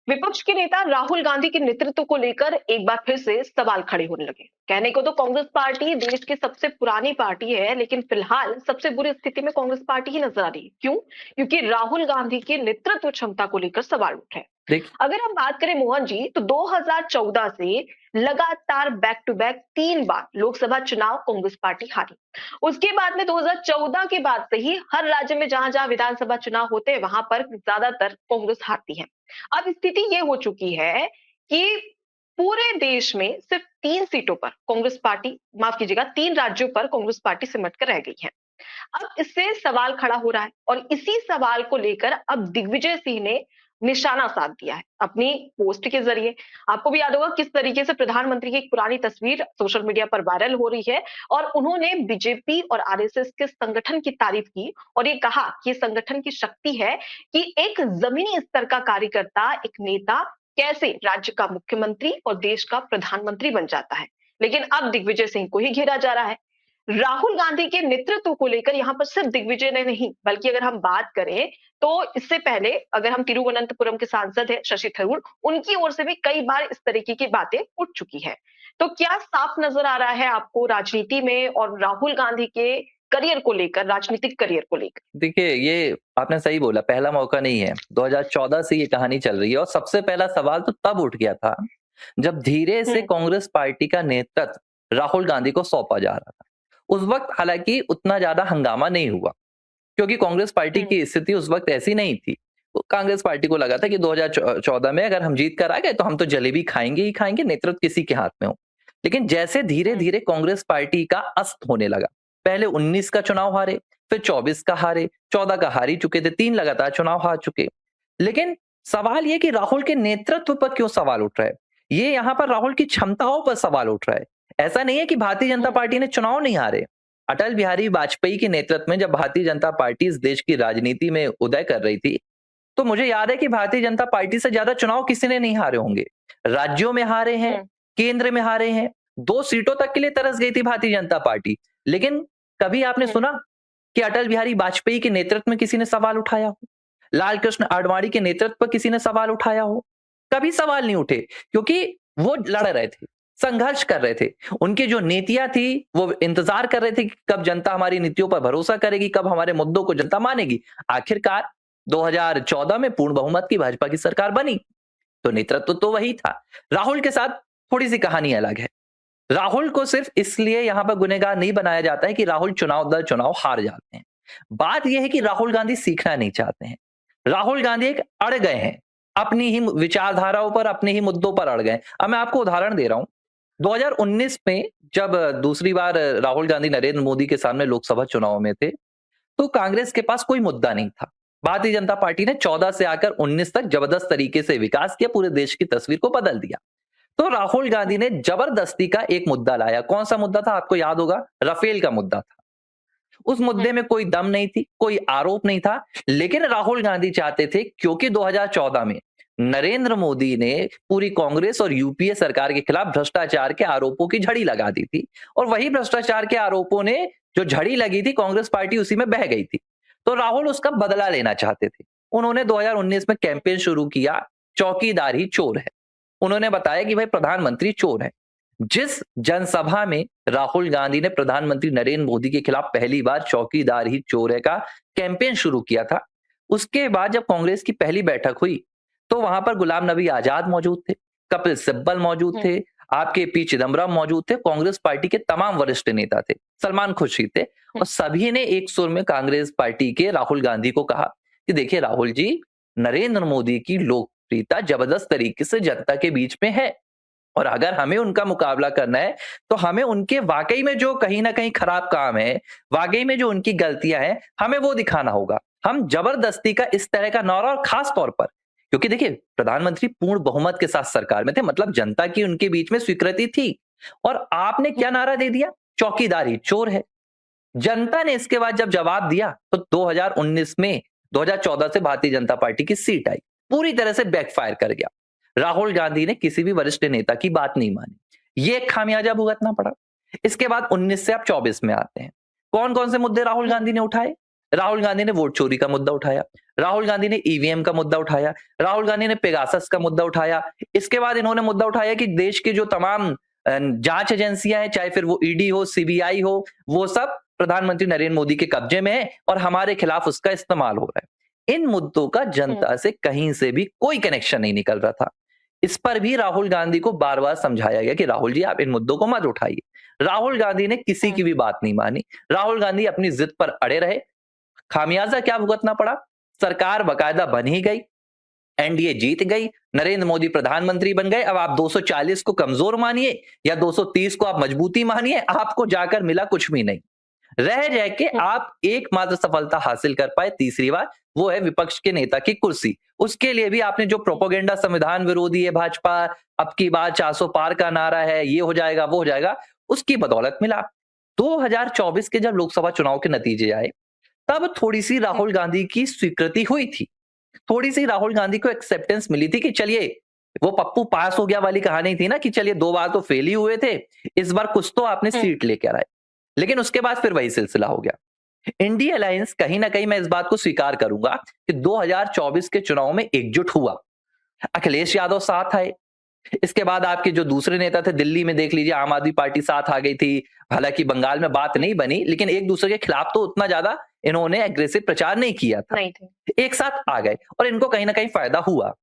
विपक्ष के नेता राहुल गांधी के नेतृत्व को लेकर एक बार फिर से सवाल खड़े होने लगे। कहने को तो कांग्रेस पार्टी देश की सबसे पुरानी पार्टी है, लेकिन फिलहाल सबसे बुरी स्थिति में कांग्रेस पार्टी ही नजर आ रही है। क्यों? क्योंकि राहुल गांधी की नेतृत्व क्षमता को लेकर सवाल उठ रहे हैं। देखिए, अगर हम बात करें मोहन जी, तो 2014 से लगातार बैक टू बैक 3 बार लोकसभा चुनाव कांग्रेस पार्टी हारी। उसके बाद में 2014 के बाद से ही हर राज्य में जहां जहां विधानसभा चुनाव होते हैं, वहां पर ज्यादातर कांग्रेस हारती है। अब स्थिति ये हो चुकी है कि पूरे देश में सिर्फ 3 सीटों पर कांग्रेस पार्टी, माफ कीजिएगा, 3 राज्यों पर कांग्रेस पार्टी सिमट कर रह गई है। अब इससे सवाल खड़ा हो रहा है और इसी सवाल को लेकर अब दिग्विजय सिंह ने निशाना साध दिया है अपनी पोस्ट के जरिए। आपको भी याद होगा किस तरीके से प्रधानमंत्री की एक पुरानी तस्वीर सोशल मीडिया पर वायरल हो रही है और उन्होंने बीजेपी और आरएसएस के संगठन की तारीफ की और ये कहा कि संगठन की शक्ति है कि एक जमीनी स्तर का कार्यकर्ता, एक नेता कैसे राज्य का मुख्यमंत्री और देश का प्रधानमंत्री बन जाता है। लेकिन अब दिग्विजय सिंह को ही घेरा जा रहा है। राहुल गांधी के नेतृत्व को लेकर यहाँ पर सिर्फ दिग्विजय ने नहीं, बल्कि अगर हम बात करें तो इससे पहले अगर हम तिरुवनंतपुरम के सांसद है शशि थरूर, उनकी ओर से भी कई बार इस तरीके की बातें उठ चुकी है। तो क्या साफ नजर आ रहा है आपको राजनीति में और राहुल गांधी के करियर को लेकर, राजनीतिक करियर को लेकर? देखिए, ये आपने सही बोला, पहला मौका नहीं है। 2014 से ये कहानी चल रही है और सबसे पहला सवाल तो तब उठ गया था जब धीरे से हम्म। कांग्रेस पार्टी का नेतृत्व राहुल गांधी को सौंपा जा रहा था। उस वक्त हालांकि उतना ज्यादा हंगामा नहीं हुआ, क्योंकि कांग्रेस पार्टी हम्म। की स्थिति उस वक्त ऐसी नहीं थी। तो कांग्रेस पार्टी को लगा था कि 2014 में अगर हम जीत कर आ गए तो हम तो जलेबी खाएंगे ही खाएंगे, नेतृत्व किसी के हाथ में हो। लेकिन जैसे धीरे हम्म। धीरे कांग्रेस पार्टी का अस्त होने लगा, पहले 19 का चुनाव हारे, फिर 24 का हारे, 14 का हार ही चुके थे, 3 लगातार चुनाव हार चुके। लेकिन सवाल ये कि राहुल के नेतृत्व पर क्यों सवाल उठ रहा है? ये यहाँ पर राहुल की क्षमताओं पर सवाल उठ रहा है। ऐसा नहीं है कि भारतीय जनता हम्म। पार्टी ने चुनाव नहीं हारे। अटल बिहारी वाजपेयी के नेतृत्व में जब भारतीय जनता पार्टी इस देश की राजनीति में उदय कर रही थी, तो मुझे याद है कि भारतीय जनता पार्टी से ज्यादा चुनाव किसी ने नहीं हारे होंगे। राज्यों में हारे हैं, हम्म। केंद्र में हारे हैं, 2 सीटों तक के लिए तरस गई थी भारतीय जनता पार्टी। लेकिन कभी आपने हम्म। सुना कि अटल बिहारी वाजपेयी के नेतृत्व में किसी ने सवाल उठाया हो? लाल कृष्ण आडवाणी के नेतृत्व पर किसी ने सवाल उठाया हो? कभी सवाल नहीं उठे, क्योंकि वो लड़ रहे थे, संघर्ष कर रहे थे। उनकी जो नीतियां थी, वो इंतजार कर रहे थे कि कब जनता हमारी नीतियों पर भरोसा करेगी, कब हमारे मुद्दों को जनता मानेगी। आखिरकार 2014 में पूर्ण बहुमत की भाजपा की सरकार बनी, तो नेतृत्व तो वही था। राहुल के साथ थोड़ी सी कहानी अलग है। राहुल को सिर्फ इसलिए यहां पर गुनहगार नहीं बनाया जाता है कि राहुल चुनाव दर चुनाव हार जाते हैं। बात यह है कि राहुल गांधी सीखना नहीं चाहते हैं। राहुल गांधी एक अड़ गए हैं, अपनी ही विचारधाराओं पर, अपने ही मुद्दों पर अड़ गए। अब मैं आपको उदाहरण दे रहा हूं। 2019 में जब दूसरी बार राहुल गांधी नरेंद्र मोदी के सामने लोकसभा चुनाव में थे, तो कांग्रेस के पास कोई मुद्दा नहीं था। भारतीय जनता पार्टी ने 14 से आकर 19 तक जबरदस्त तरीके से विकास किया, पूरे देश की तस्वीर को बदल दिया। तो राहुल गांधी ने जबरदस्ती का एक मुद्दा लाया। कौन सा मुद्दा था? आपको याद होगा, राफेल का मुद्दा था। उस मुद्दे में कोई दम नहीं थी, कोई आरोप नहीं था, लेकिन राहुल गांधी चाहते थे, क्योंकि 2014 में नरेंद्र मोदी ने पूरी कांग्रेस और यूपीए सरकार के खिलाफ भ्रष्टाचार के आरोपों की झड़ी लगा दी थी, और वही भ्रष्टाचार के आरोपों ने जो झड़ी लगी थी, कांग्रेस पार्टी उसी में बह गई थी। तो राहुल उसका बदला लेना चाहते थे। उन्होंने 2019 में कैंपेन शुरू किया, चौकीदार ही चोर है। उन्होंने बताया कि भाई प्रधानमंत्री चोर है। जिस जनसभा में राहुल गांधी ने प्रधानमंत्री नरेंद्र मोदी के खिलाफ पहली बार चौकीदार ही चोर है का कैंपेन शुरू किया था, उसके बाद जब कांग्रेस की पहली बैठक हुई, तो वहां पर गुलाम नबी आजाद मौजूद थे, कपिल सिब्बल मौजूद थे, आपके पी चिदम्बरम मौजूद थे, कांग्रेस पार्टी के तमाम वरिष्ठ नेता थे, सलमान खुर्शीद थे, और सभी ने एक सुर में कांग्रेस पार्टी के राहुल गांधी को कहा कि देखिए राहुल जी, नरेंद्र मोदी की लोकप्रियता जबरदस्त तरीके से जनता के बीच में है, और अगर हमें उनका मुकाबला करना है, तो हमें उनके वाकई में जो कहीं ना कहीं खराब काम है, वाकई में जो उनकी गलतियां हैं, हमें वो दिखाना होगा। हम जबरदस्ती का इस तरह का नारा, और खास तौर पर क्योंकि देखिए प्रधानमंत्री पूर्ण बहुमत के साथ सरकार में थे, मतलब जनता की उनके बीच में स्वीकृति थी, और आपने क्या नारा दे दिया? चौकीदार ही चोर है। जनता ने इसके बाद जब जवाब दिया, तो 2019 में 2014 से भारतीय जनता पार्टी की सीट आई, पूरी तरह से बैकफायर कर गया। राहुल गांधी ने किसी भी वरिष्ठ नेता की बात नहीं मानी, ये एक खामियाजा भुगतना पड़ा। इसके बाद 19 से आप 24 में आते हैं। कौन कौन से मुद्दे राहुल गांधी ने उठाए? राहुल गांधी ने वोट चोरी का मुद्दा उठाया, राहुल गांधी ने ईवीएम का मुद्दा उठाया, राहुल गांधी ने पेगासस का मुद्दा उठाया। इसके बाद इन्होंने मुद्दा उठाया कि देश की जो तमाम जांच एजेंसियां हैं, चाहे फिर वो ईडी हो, सीबीआई हो, वो सब प्रधानमंत्री नरेंद्र मोदी के कब्जे में है और हमारे खिलाफ उसका इस्तेमाल हो रहा है। इन मुद्दों का जनता से कहीं से भी कोई कनेक्शन नहीं निकल रहा था। इस पर भी राहुल गांधी को बार बार समझाया गया कि राहुल जी आप इन मुद्दों को मत उठाइए। राहुल गांधी ने किसी की भी बात नहीं मानी। राहुल गांधी अपनी जिद पर अड़े रहे। खामियाजा क्या भुगतना पड़ा? सरकार बकायदा बन ही गई, एनडीए जीत गई, नरेंद्र मोदी प्रधानमंत्री बन गए। अब आप 240 को कमजोर मानिए या 230 को आप मजबूती मानिए, आपको जाकर मिला कुछ भी नहीं। रह रह के आप एकमात्र सफलता हासिल कर पाए तीसरी बार, वो है विपक्ष के नेता की कुर्सी। उसके लिए भी आपने जो प्रोपोगेंडा संविधान विरोधी है भाजपा, अब की बार 400 पार का नारा है, ये हो जाएगा वो हो जाएगा, उसकी बदौलत मिला। 2024 के जब लोकसभा चुनाव के नतीजे आए तब थोड़ी सी राहुल गांधी की स्वीकृति हुई थी, थोड़ी सी राहुल गांधी को एक्सेप्टेंस मिली थी कि चलिए वो पप्पू पास हो गया वाली कहानी थी ना कि चलिए 2 बार तो फेल ही हुए थे, इस बार कुछ तो आपने सीट लेकर आए। लेकिन उसके बाद फिर वही सिलसिला हो गया। इंडिया अलायंस कहीं ना कहीं मैं इस बात को स्वीकार करूंगा कि 2024 के चुनाव में एकजुट हुआ। अखिलेश यादव साथ आए, इसके बाद आपके जो दूसरे नेता थे दिल्ली में देख लीजिए आम आदमी पार्टी साथ आ गई थी। हालांकि बंगाल में बात नहीं बनी, लेकिन एक दूसरे के खिलाफ तो उतना ज्यादा इन्होंने एग्रेसिव प्रचार नहीं किया था, नहीं थे। एक साथ आ गए और इनको कहीं ना कहीं फायदा हुआ।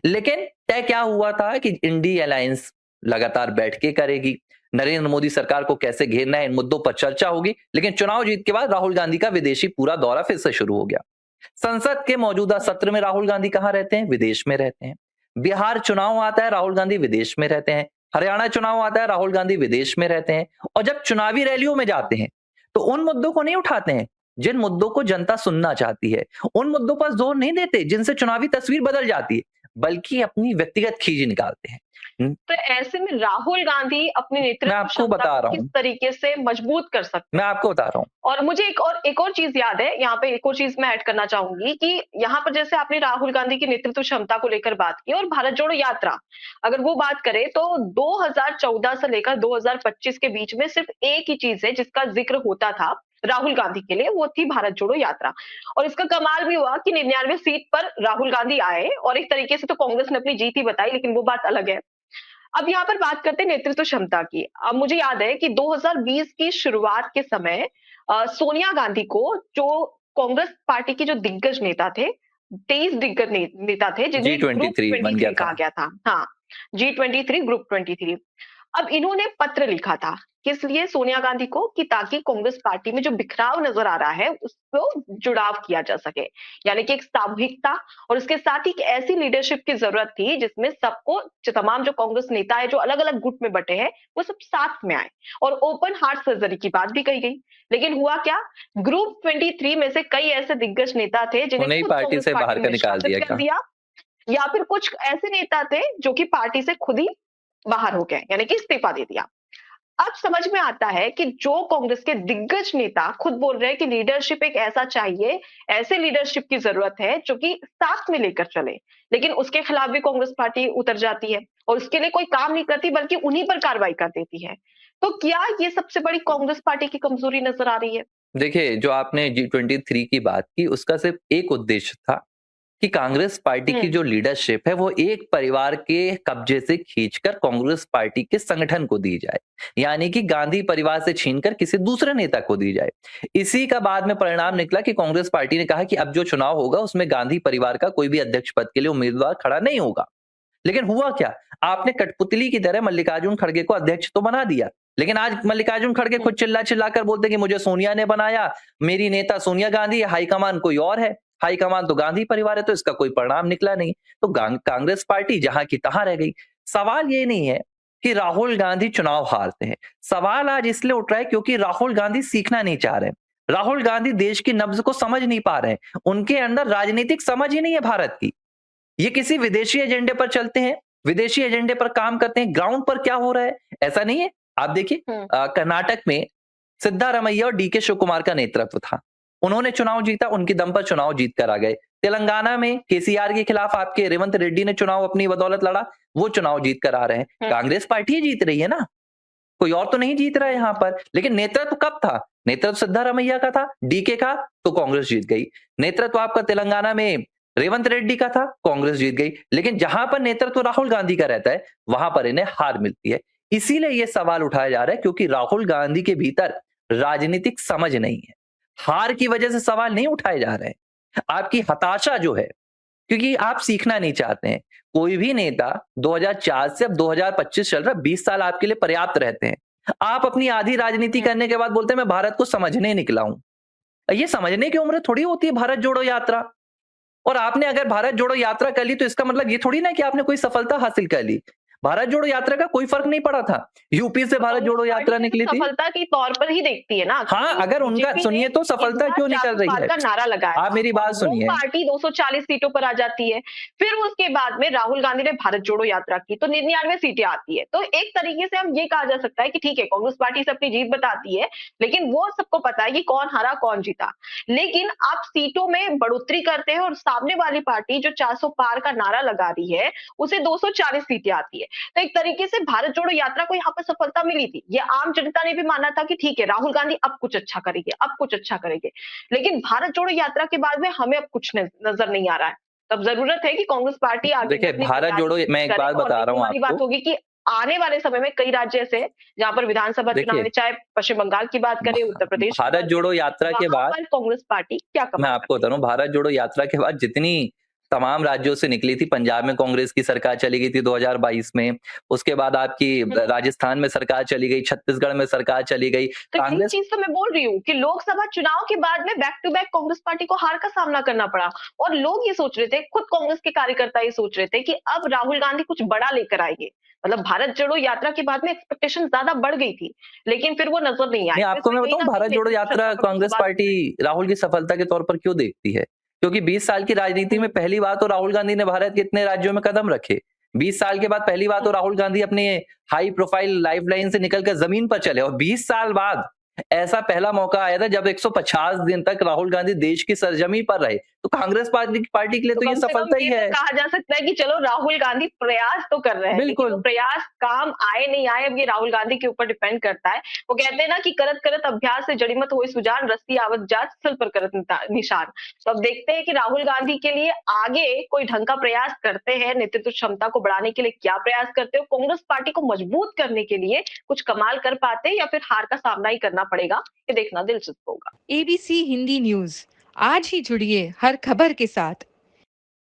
लेकिन तय क्या हुआ था कि इंडिया अलायंस लगातार बैठकें करेगी, नरेंद्र मोदी सरकार को कैसे घेरना है इन मुद्दों पर चर्चा होगी। लेकिन चुनाव जीत के बाद राहुल गांधी का विदेशी पूरा दौरा फिर से शुरू हो गया। संसद के मौजूदा सत्र में राहुल गांधी कहां रहते हैं? विदेश में रहते हैं। बिहार चुनाव आता है, राहुल गांधी विदेश में रहते हैं। हरियाणा चुनाव आता है, राहुल गांधी विदेश में रहते हैं। और जब चुनावी रैलियों में जाते हैं तो उन मुद्दों को नहीं उठाते हैं जिन मुद्दों को जनता सुनना चाहती है, उन मुद्दों पर जोर नहीं देते जिनसे चुनावी तस्वीर बदल जाती है, बल्कि अपनी व्यक्तिगत खींच निकालते हैं। तो ऐसे में राहुल गांधी अपने मैं नेतृत्व आपको क्षमता बता को रहा किस हूं, तरीके से मजबूत कर सकते मैं हैं? आपको बता रहा हूं। और मुझे एक और चीज याद है, यहाँ पे एक और चीज मैं ऐड करना चाहूंगी कि यहाँ पर जैसे आपने राहुल गांधी की नेतृत्व क्षमता को लेकर बात की और भारत जोड़ो यात्रा, अगर वो बात करें तो 2014 से लेकर 2025 के बीच में सिर्फ एक ही चीज है जिसका जिक्र होता था राहुल गांधी के लिए, वो थी भारत जोड़ो यात्रा। और इसका कमाल भी हुआ कि 99 सीट पर राहुल गांधी आए और एक तरीके से तो कांग्रेस ने अपनी जीत ही बताई, लेकिन वो बात अलग है। अब यहाँ पर बात करते हैं नेतृत्व क्षमता की। अब मुझे याद है कि 2020 की शुरुआत के समय सोनिया गांधी को, जो कांग्रेस पार्टी के जो दिग्गज नेता थे, 23 दिग्गज नेता थे जिन्हें ग्रुप G23 बन गया 23 कहा था। गया था। हाँ, G23, ग्रुप 23। अब इन्होंने पत्र लिखा था किस लिए? सोनिया गांधी को, कि ताकि कांग्रेस पार्टी में जो बिखराव नजर आ रहा है उसको जुड़ाव किया जा सके, यानी कि एक सामूहिकता, और उसके साथ ही एक ऐसी लीडरशिप की जरूरत थी जिसमें सबको, जो तमाम जो कांग्रेस नेता है जो अलग अलग गुट में बटे हैं, वो सब साथ में आए। और ओपन हार्ट सर्जरी की बात भी कही गई। लेकिन हुआ क्या? ग्रुप 23 में से कई ऐसे दिग्गज नेता थे जिन्हें उन्हें खुद पार्टी कांग्रेस से बाहर पार्टी का में निकाल शामिल दिया कर क्या? दिया, या फिर कुछ ऐसे नेता थे जो कि पार्टी से खुद ही बाहर हो गए, यानी कि इस्तीफा दे दिया। अब समझ में आता है कि जो कांग्रेस के दिग्गज नेता खुद बोल रहे हैं कि लीडरशिप एक ऐसा चाहिए, ऐसे लीडरशिप की जरूरत है जो कि साथ में लेकर चले, लेकिन उसके खिलाफ भी कांग्रेस पार्टी उतर जाती है और उसके लिए कोई काम नहीं करती बल्कि उन्हीं पर कार्रवाई कर देती है। तो क्या ये सबसे बड़ी कांग्रेस पार्टी की कमजोरी नजर आ रही है? देखिए, जो आपने G23 की बात की उसका सिर्फ एक उद्देश्य था कि कांग्रेस पार्टी की जो लीडरशिप है वो एक परिवार के कब्जे से खींचकर कांग्रेस पार्टी के संगठन को दी जाए, यानी कि गांधी परिवार से छीनकर किसी दूसरे नेता को दी जाए। इसी का बाद में परिणाम निकला कि कांग्रेस पार्टी ने कहा कि अब जो चुनाव होगा उसमें गांधी परिवार का कोई भी अध्यक्ष पद के लिए उम्मीदवार खड़ा नहीं होगा। लेकिन हुआ क्या? आपने कठपुतली की तरह मल्लिकार्जुन खड़गे को अध्यक्ष तो बना दिया, लेकिन आज मल्लिकार्जुन खड़गे खुद चिल्ला चिल्ला कर बोलते कि मुझे सोनिया ने बनाया, मेरी नेता सोनिया गांधी है, हाईकमान कोई और है, हाईकमान तो गांधी परिवार है, तो इसका कोई परिणाम निकला नहीं। तो कांग्रेस पार्टी जहां की तहां रह गई। सवाल ये नहीं है कि राहुल गांधी चुनाव हारते हैं, सवाल आज इसलिए उठ रहा है क्योंकि राहुल गांधी सीखना नहीं चाह रहे। राहुल गांधी देश की नब्ज को समझ नहीं पा रहे, उनके अंदर राजनीतिक समझ ही नहीं है भारत की। ये किसी विदेशी एजेंडे पर चलते हैं, विदेशी एजेंडे पर काम करते हैं। ग्राउंड पर क्या हो रहा है ऐसा नहीं है। आप देखिए, कर्नाटक में सिद्धारमैया और डीके शिव कुमार का नेतृत्व था, उन्होंने चुनाव जीता, उनकी दम पर चुनाव जीत कर आ गए। तेलंगाना में केसीआर के खिलाफ आपके रेवंत रेड्डी ने चुनाव अपनी बदौलत लड़ा, वो चुनाव जीत कर आ रहे हैं। कांग्रेस पार्टी जीत रही है ना, कोई और तो नहीं जीत रहा है यहाँ पर। लेकिन नेतृत्व कब था? नेतृत्व सिद्धारमैया का था, डीके का, तो कांग्रेस जीत गई। नेतृत्व आपका तेलंगाना में रेवंत रेड्डी का था, कांग्रेस जीत गई। लेकिन जहां पर नेतृत्व राहुल गांधी का रहता है, वहां पर इन्हें हार मिलती है। इसीलिए ये सवाल उठाया जा रहा है, क्योंकि राहुल गांधी के भीतर राजनीतिक समझ नहीं है। हार की वजह से सवाल नहीं उठाए जा रहे हैं, आपकी हताशा जो है, क्योंकि आप सीखना नहीं चाहते हैं। कोई भी नेता 2004 से अब 2025 चल रहा है, 20 साल आपके लिए पर्याप्त रहते हैं। आप अपनी आधी राजनीति करने के बाद बोलते हैं मैं भारत को समझने निकला हूं। ये समझने की उम्र थोड़ी होती है भारत जोड़ो यात्रा। और आपने अगर भारत जोड़ो यात्रा कर ली तो इसका मतलब ये थोड़ी ना कि आपने कोई सफलता हासिल कर ली। भारत जोड़ो यात्रा का कोई फर्क नहीं पड़ा था। यूपी से भारत जोड़ो यात्रा निकली थी। सफलता के तौर पर ही देखती है ना। हाँ, अगर उनका सुनिए तो सफलता क्यों निकल रही है? का नारा लगाया, आप मेरी बात सुनिए। पार्टी 240 सीटों पर आ जाती है। फिर उसके बाद में राहुल गांधी ने भारत जोड़ो यात्रा की तो 99 सीटें आती है। तो एक तरीके से हम ये कहा जा सकता है कि ठीक है, कांग्रेस पार्टी से अपनी जीत बताती है, लेकिन वो सबको पता है कि कौन हारा कौन जीता। लेकिन आप सीटों में बढ़ोतरी करते हैं और सामने वाली पार्टी जो 400 पार का नारा लगा रही है, उसे 240 सीटें आती है। तो एक तरीके से भारत जोड़ो यात्रा को यहाँ पर सफलता मिली थी। ये आम जनता ने भी माना था कि ठीक है, राहुल गांधी अब कुछ अच्छा करेंगे, अब कुछ अच्छा करेंगे। लेकिन भारत जोड़ो यात्रा के बाद में हमें अब कुछ नजर नहीं आ रहा है। तब जरूरत है कि कांग्रेस पार्टी आगे देखिए, भारत जोड़ो, मैं एक बात बता रहा हूँ आपको। बात होगी कि आने वाले समय में कई राज्य ऐसे हैं जहां पर विधानसभा चुनाव में, चाहे पश्चिम बंगाल की बात करें, उत्तर प्रदेश, भारत जोड़ो यात्रा के बाद कांग्रेस पार्टी क्या मैं आपको बता रहा हूँ, भारत जोड़ो यात्रा के बाद जितनी तमाम राज्यों से निकली थी, पंजाब में कांग्रेस की सरकार चली गई थी 2022 में, उसके बाद आपकी राजस्थान में सरकार चली गई, छत्तीसगढ़ में सरकार चली गई। तो यही चीज तो मैं बोल रही हूँ कि लोकसभा चुनाव के बाद में back to back Congress party को हार का सामना करना पड़ा और लोग ये सोच रहे थे, खुद कांग्रेस के कार्यकर्ता ये सोच रहे थे कि अब राहुल गांधी कुछ बड़ा लेकर आएंगे। मतलब भारत जोड़ो यात्रा के बाद में एक्सपेक्टेशन ज्यादा बढ़ गई थी, लेकिन फिर वो नजर नहीं आई। आपको मैं बताऊं, भारत जोड़ो यात्रा कांग्रेस पार्टी राहुल की सफलता के तौर पर क्यों देखती है? क्योंकि 20 साल की राजनीति में पहली बार तो राहुल गांधी ने भारत के इतने राज्यों में कदम रखे। 20 साल के बाद पहली बार तो राहुल गांधी अपने हाई प्रोफाइल लाइफलाइन से निकलकर जमीन पर चले, और 20 साल बाद ऐसा पहला मौका आया था जब 150 दिन तक राहुल गांधी देश की सरजमी पर रहे। तो कांग्रेस पार्टी के लिए तो ये सफलता ही है। कहा जा सकता है कि चलो राहुल गांधी प्रयास तो कर रहे हैं, बिल्कुल प्रयास काम आए नहीं आए अब ये राहुल गांधी के ऊपर डिपेंड करता है। वो कहते हैं ना कि करत करत अभ्यास से जड़ी मत होई सुजान, रस्सी आवत जात सिल पर करत निशान। तो अब देखते हैं कि राहुल गांधी के लिए आगे कोई ढंग का प्रयास करते हैं, नेतृत्व क्षमता को बढ़ाने के लिए क्या प्रयास करते हो, कांग्रेस पार्टी को मजबूत करने के लिए कुछ कमाल कर पाते या फिर हार का सामना ही करना पड़ेगा, ये देखना दिलचस्प होगा। ABC हिंदी न्यूज, आज ही जुड़िए हर खबर के साथ